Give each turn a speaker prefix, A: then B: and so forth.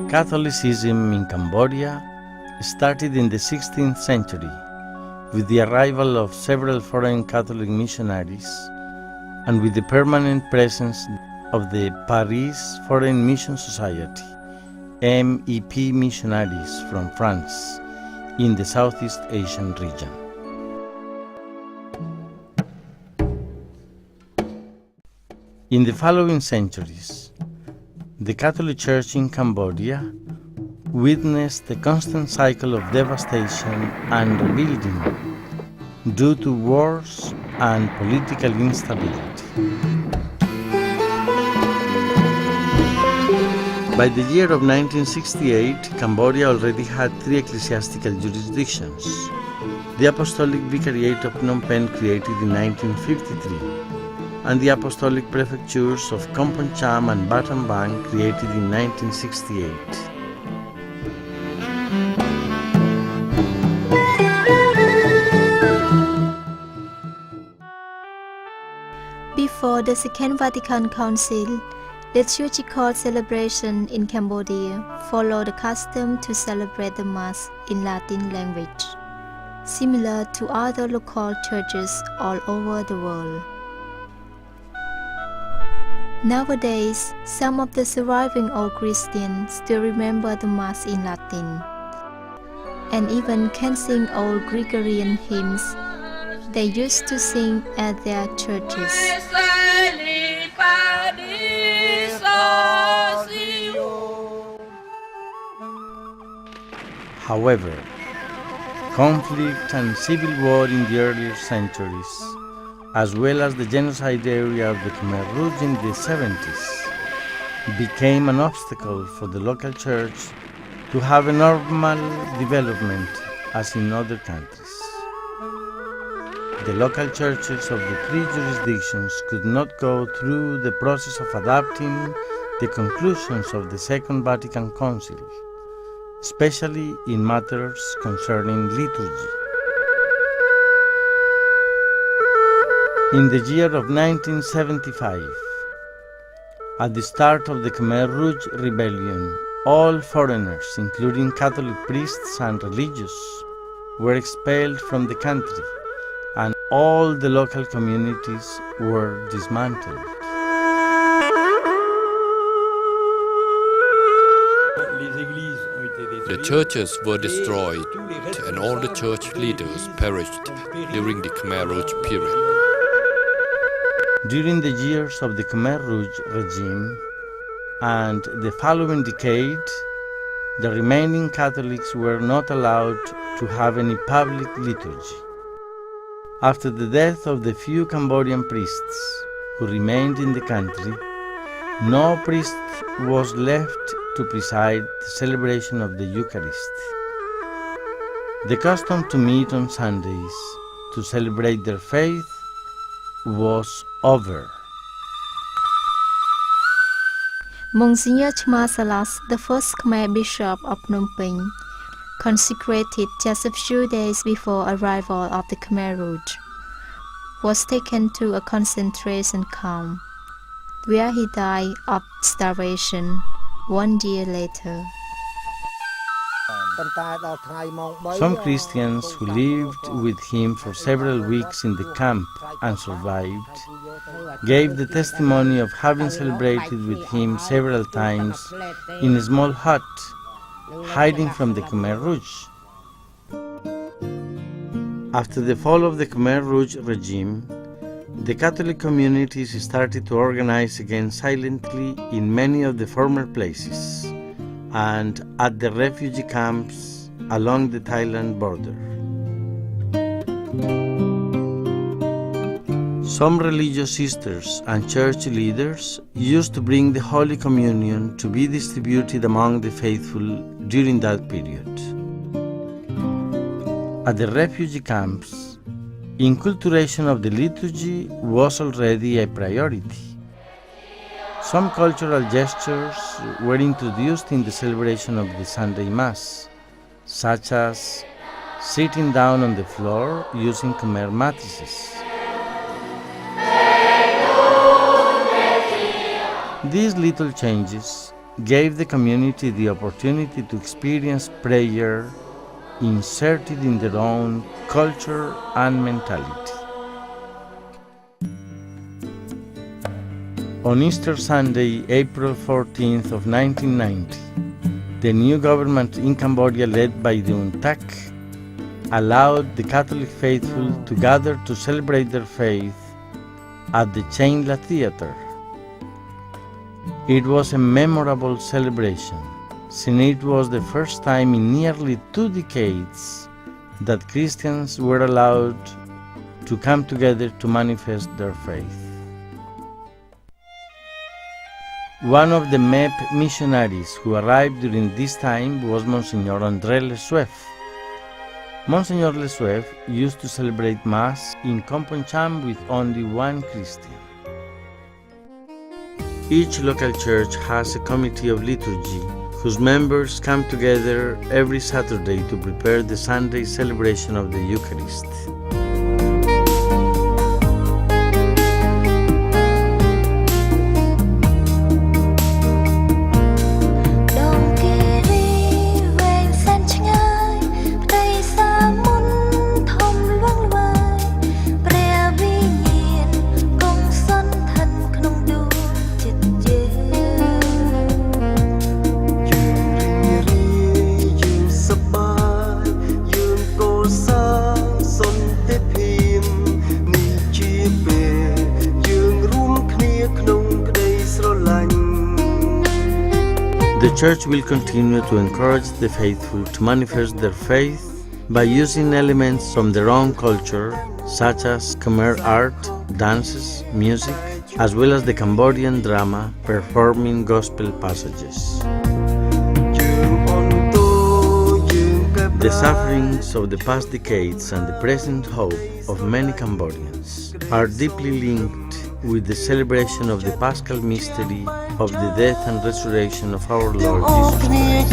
A: Catholicism in Cambodia started in the 16th century with the arrival of several foreign Catholic missionaries and with the permanent presence of the Paris Foreign Mission Society, MEP missionaries from France in the Southeast Asian region. In the following centuries, the Catholic Church in Cambodia witnessed a constant cycle of devastation and rebuilding due to wars and political instability. By the year of 1968, Cambodia already had 3 ecclesiastical jurisdictions. The Apostolic Vicariate of Phnom Penh created in 1953, and the Apostolic Prefectures of Kampong Cham and Battambang created in 1968.
B: Before the Second Vatican Council, liturgical celebration in Cambodia followed the custom to celebrate the Mass in Latin language, similar to other local churches all over the world. Nowadays, some of the surviving old Christians still remember the Mass in Latin, and even can sing old Gregorian hymns they used to sing at their churches.
A: However, conflict and civil war in the earlier centuries, as well as the genocide area of the Khmer Rouge in the 70s, became an obstacle for the local church to have a normal development as in other countries. The local churches of the 3 jurisdictions could not go through the process of adapting the conclusions of the Second Vatican Council, especially in matters concerning liturgy. In the year of 1975, at the start of the Khmer Rouge Rebellion, all foreigners, including Catholic priests and religious, were expelled from the country, and all the local communities were dismantled.
C: The churches were destroyed and all the church leaders perished during the Khmer Rouge period.
A: During the years of the Khmer Rouge regime and the following decade, the remaining Catholics were not allowed to have any public liturgy. After the death of the few Cambodian priests who remained in the country, no priest was left to preside the celebration of the Eucharist. The custom to meet on Sundays to celebrate their faith was over.
B: Monsignor Chma Salas, the first Khmer Bishop of Phnom Penh, consecrated just a few days before arrival of the Khmer Rouge, was taken to a concentration camp, where he died of starvation 1 year later.
A: Some Christians who lived with him for several weeks in the camp and survived gave the testimony of having celebrated with him several times in a small hut, hiding from the Khmer Rouge. After the fall of the Khmer Rouge regime, the Catholic communities started to organize again silently in many of the former places and at the refugee camps along the Thailand border. Some religious sisters and church leaders used to bring the Holy Communion to be distributed among the faithful during that period. At the refugee camps, inculturation of the liturgy was already a priority. Some cultural gestures were introduced in the celebration of the Sunday Mass, such as sitting down on the floor using Khmer mattresses. These little changes gave the community the opportunity to experience prayer inserted in their own culture and mentality. On Easter Sunday, April 14th of 1990, the new government in Cambodia led by the UNTAC allowed the Catholic faithful to gather to celebrate their faith at the Chainla Theatre. It was a memorable celebration, since it was the first time in nearly 2 decades that Christians were allowed to come together to manifest their faith. One of the MEP missionaries who arrived during this time was Monsignor André Lesuef. Monsignor Lesuef used to celebrate Mass in Komponcham with only one Christian. Each local church has a committee of liturgy whose members come together every Saturday to prepare the Sunday celebration of the Eucharist. The church will continue to encourage the faithful to manifest their faith by using elements from their own culture, such as Khmer art, dances, music, as well as the Cambodian drama performing gospel passages. The sufferings of the past decades and the present hope of many Cambodians are deeply linked with the celebration of the Paschal mystery of the death and resurrection of our Lord Jesus Christ.